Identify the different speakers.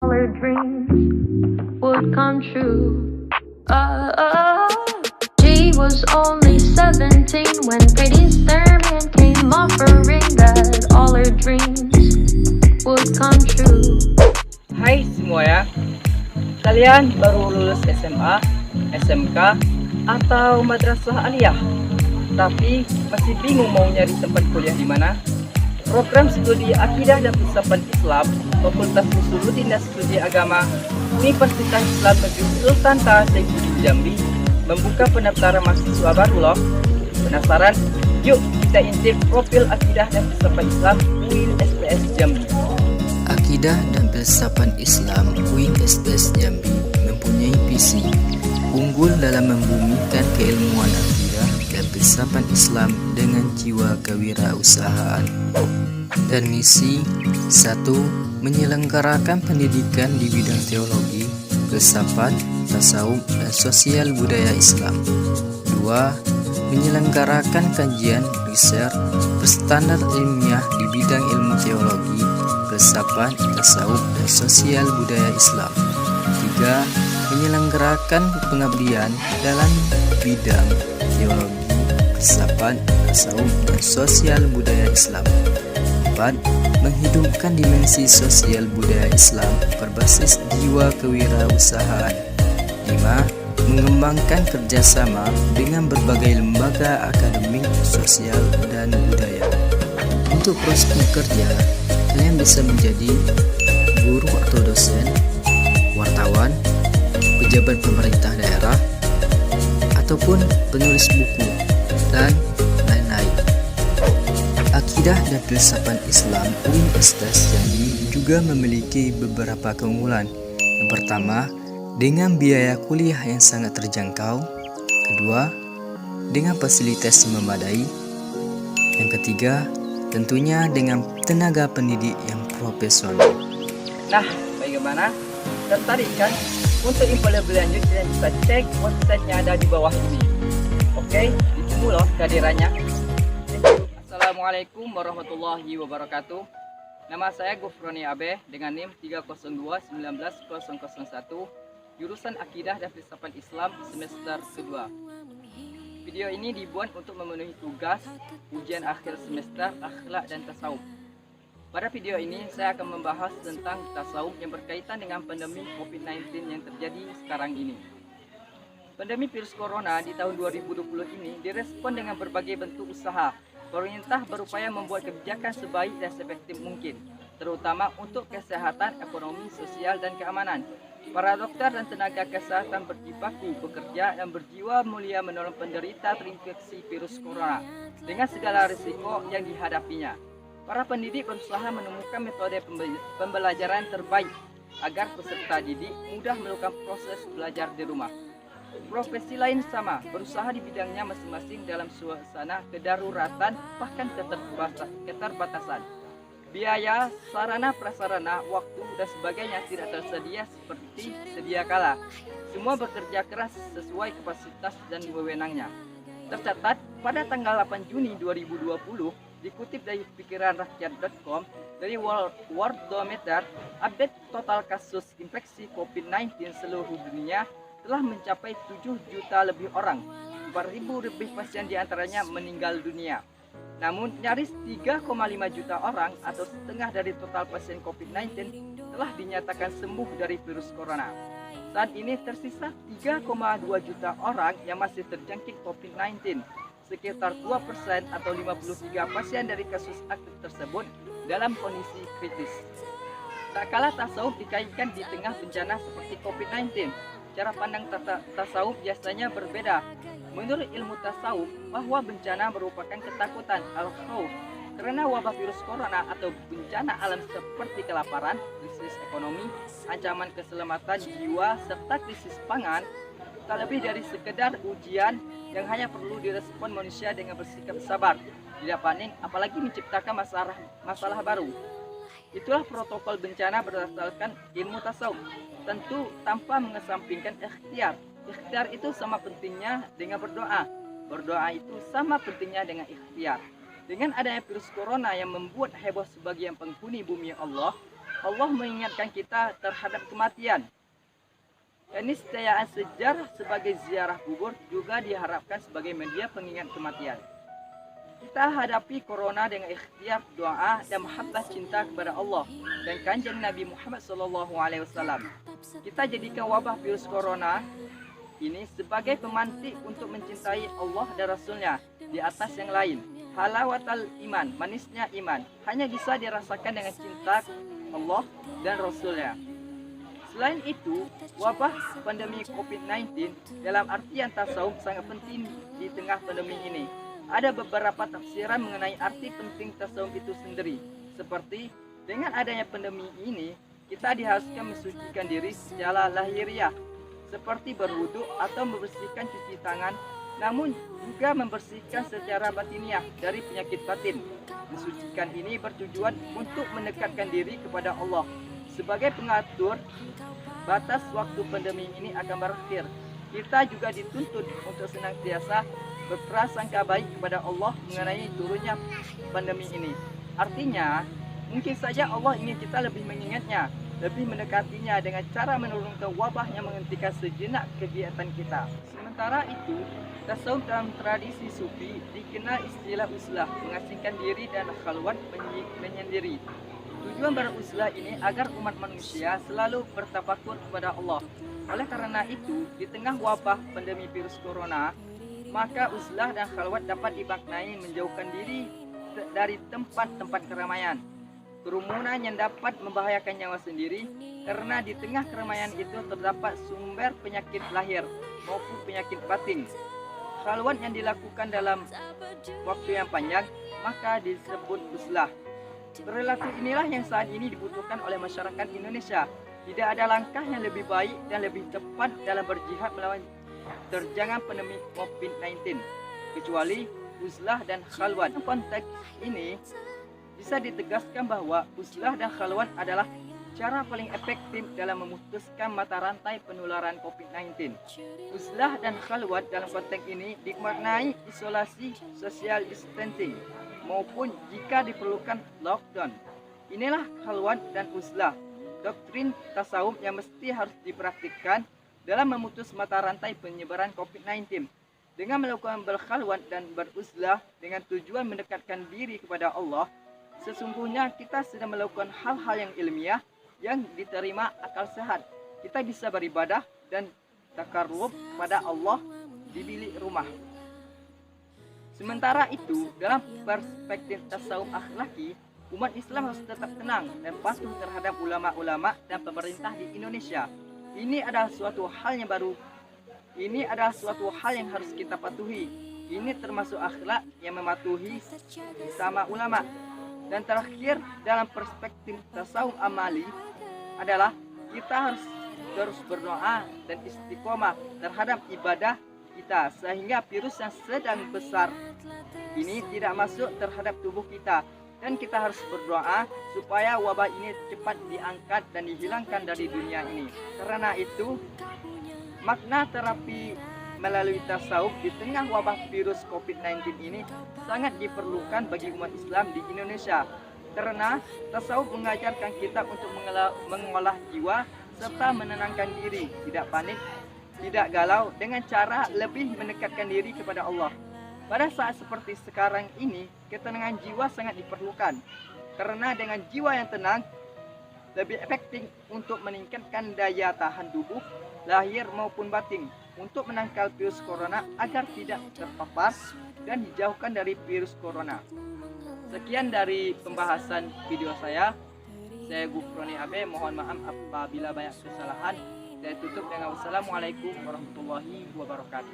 Speaker 1: Our dreams would come true. She was only 17 when Pretty Sturman came offering that all her dreams would come true.
Speaker 2: Hai semua ya, kalian baru lulus SMA, SMK, atau madrasah aliyah, tapi masih bingung mau nyari tempat kuliah di mana? Program studi Akidah dan Filsafat Islam, Fakultas Usuluddin dan Studi Agama, Universitas Islam Negeri Sultan Taha Saifuddin Jambi membuka pendaftaran mahasiswa baru loh. Penasaran? Yuk kita intip profil Akidah dan Filsafat Islam UIN SPS Jambi.
Speaker 3: Akidah dan Filsafat Islam UIN SPS Jambi mempunyai visi unggul dalam membumikan keilmuan akidah dan filsafat Islam dengan jiwa kewirausahaan. Dan misi 1. Menyelenggarakan pendidikan di bidang teologi, filsafat, tasawuf, dan sosial budaya Islam. 2. Menyelenggarakan kajian, riset, berstandar ilmiah di bidang ilmu teologi, filsafat, tasawuf, dan sosial budaya Islam. 3. Menyelenggarakan pengabdian dalam bidang teologi, filsafat, tasawuf, dan sosial budaya Islam. 4. Menghidupkan dimensi sosial budaya Islam berbasis jiwa kewirausahaan. 5. Mengembangkan kerjasama dengan berbagai lembaga akademik, sosial, dan budaya. Untuk prospek kerja, kalian bisa menjadi guru atau dosen, wartawan, pejabat pemerintah daerah, ataupun penulis buku, dan lain-lain. Akidah dan Filsafat Islam UIN SPS Jambi juga memiliki beberapa keunggulan. Yang pertama, dengan biaya kuliah yang sangat terjangkau. Kedua, dengan fasilitas yang memadai. Yang ketiga, tentunya dengan tenaga pendidik yang profesional.
Speaker 2: Nah, bagaimana? Tertarik kan? Untuk info lebih lanjut, kalian bisa cek website-nya ada di bawah ini. Oke, ditunggu loh kehadirannya. Assalamualaikum warahmatullahi wabarakatuh. Nama saya Gufroni Abe dengan NIM 302-19-001, jurusan Akidah dan Filsafat Islam semester kedua. Video ini dibuat untuk memenuhi tugas ujian akhir semester akhlak dan tasawuf. Pada video ini saya akan membahas tentang tasawuf yang berkaitan dengan pandemi COVID-19 yang terjadi sekarang ini. Pandemi virus corona di tahun 2020 ini direspon dengan berbagai bentuk usaha. Pemerintah berupaya membuat kebijakan sebaik dan seefektif mungkin, terutama untuk kesehatan, ekonomi, sosial, dan keamanan. Para dokter dan tenaga kesehatan berjibaku bekerja dan berjiwa mulia menolong penderita terinfeksi virus corona dengan segala risiko yang dihadapinya. Para pendidik berusaha menemukan metode pembelajaran terbaik agar peserta didik mudah melakukan proses belajar di rumah. Profesi lain sama, berusaha di bidangnya masing-masing dalam suasana kedaruratan bahkan keterbatasan. Biaya, sarana prasarana, waktu, dan sebagainya tidak tersedia seperti sedia kala. Semua bekerja keras sesuai kapasitas dan wewenangnya. Tercatat pada tanggal 8 Juni 2020, dikutip dari pikiranrakyat.com, dari Worldometer, update total kasus infeksi COVID-19 seluruh dunia telah mencapai 7 juta lebih orang. 4.000 lebih pasien diantaranya meninggal dunia. Namun nyaris 3,5 juta orang atau setengah dari total pasien COVID-19 telah dinyatakan sembuh dari virus corona. Saat ini tersisa 3,2 juta orang yang masih terjangkit COVID-19. Sekitar 2% atau 53 pasien dari kasus aktif tersebut dalam kondisi kritis. Tak kalah tasawuf dikaitkan di tengah bencana seperti COVID-19. Cara pandang tasawuf biasanya berbeda. Menurut ilmu tasawuf, bahwa bencana merupakan ketakutan al-khauf karena wabah virus corona atau bencana alam seperti kelaparan, krisis ekonomi, ancaman keselamatan jiwa, serta krisis pangan, tak lebih dari sekedar ujian yang hanya perlu direspon manusia dengan bersikap sabar, tidak panik, apalagi menciptakan masalah baru. Itulah protokol bencana berdasarkan ilmu tasawuf, tentu tanpa mengesampingkan ikhtiar. Ikhtiar itu sama pentingnya dengan berdoa. Berdoa itu sama pentingnya dengan ikhtiar. Dengan adanya virus corona yang membuat heboh sebagian penghuni bumi Allah, Allah mengingatkan kita terhadap kematian. Keniscayaan sejarah sebagai ziarah kubur juga diharapkan sebagai media pengingat kematian. Kita hadapi corona dengan ikhtiar doa dan mahabbah cinta kepada Allah dan kanjeng Nabi Muhammad SAW. Kita jadikan wabah virus corona ini sebagai pemantik untuk mencintai Allah dan Rasulnya di atas yang lain. Halawatul iman, manisnya iman, hanya bisa dirasakan dengan cinta Allah dan Rasulnya. Selain itu, wabah pandemi COVID-19 dalam artian tasawuf sangat penting di tengah pandemi ini. Ada beberapa tafsiran mengenai arti penting tasawuf itu sendiri. Seperti, dengan adanya pandemi ini, kita diharuskan mensucikan diri secara lahiriah, seperti berwudu atau membersihkan cuci tangan, namun juga membersihkan secara batiniah dari penyakit batin. Mensucikan ini bertujuan untuk mendekatkan diri kepada Allah. Sebagai pengatur, batas waktu pandemi ini akan berakhir. Kita juga dituntut untuk senantiasa berprasangka baik kepada Allah mengenai turunnya pandemi ini. Artinya, mungkin saja Allah ingin kita lebih mengingatnya, lebih mendekatinya dengan cara menurunkan wabah yang menghentikan sejenak kegiatan kita. Sementara itu, tasawuf dalam tradisi sufi dikenal istilah uzlah, mengasingkan diri dan khalwat menyendiri. Tujuan beruzlah ini agar umat manusia selalu bertafakur kepada Allah. Oleh karena itu, di tengah wabah pandemi virus corona, maka uzlah dan khalwat dapat dimaknai menjauhkan diri dari tempat-tempat keramaian, kerumunan yang dapat membahayakan nyawa sendiri, karena di tengah keramaian itu terdapat sumber penyakit lahir maupun penyakit batin. Khalwat yang dilakukan dalam waktu yang panjang maka disebut uzlah. Perilaku inilah yang saat ini dibutuhkan oleh masyarakat Indonesia. Tidak ada langkah yang lebih baik dan lebih tepat dalam berjihad melawan terjangan pandemi COVID-19 kecuali uzlah dan khalwat. Dalam konteks ini bisa ditegaskan bahwa uzlah dan khalwat adalah cara paling efektif dalam memutuskan mata rantai penularan COVID-19. Uzlah dan khalwat dalam konteks ini dimaknai isolasi social distancing maupun jika diperlukan lockdown. Inilah khalwat dan uzlah, doktrin tasawuf yang mesti harus dipraktikkan dalam memutus mata rantai penyebaran COVID-19. Dengan melakukan berkhalwat dan beruzlah dengan tujuan mendekatkan diri kepada Allah, sesungguhnya kita sedang melakukan hal-hal yang ilmiah yang diterima akal sehat. Kita bisa beribadah dan takarrub pada Allah di bilik rumah. Sementara itu, dalam perspektif tasawuf akhlaki, umat Islam harus tetap tenang dan patuh terhadap ulama-ulama dan pemerintah di Indonesia. Ini adalah suatu hal yang baru. Ini adalah suatu hal yang harus kita patuhi. Ini termasuk akhlak yang mematuhi sama ulama. Dan terakhir, dalam perspektif tasawuf amali adalah kita harus terus berdoa dan istiqomah terhadap ibadah kita sehingga virus yang sedang besar ini tidak masuk terhadap tubuh kita, dan kita harus berdoa supaya wabah ini cepat diangkat dan dihilangkan dari dunia ini. Karena itu, makna terapi melalui tasawuf di tengah wabah virus COVID-19 ini sangat diperlukan bagi umat Islam di Indonesia. Karena tasawuf mengajarkan kita untuk mengolah jiwa serta menenangkan diri, tidak panik, tidak galau, dengan cara lebih mendekatkan diri kepada Allah. Pada saat seperti sekarang ini, ketenangan jiwa sangat diperlukan. Karena dengan jiwa yang tenang, lebih efektif untuk meningkatkan daya tahan tubuh, lahir maupun batin, untuk menangkal virus corona agar tidak terpapar dan dijauhkan dari virus corona. Sekian dari pembahasan video saya. Saya Gufroni Abe, mohon maaf apabila banyak kesalahan. Saya tutup dengan wassalamualaikum warahmatullahi wabarakatuh.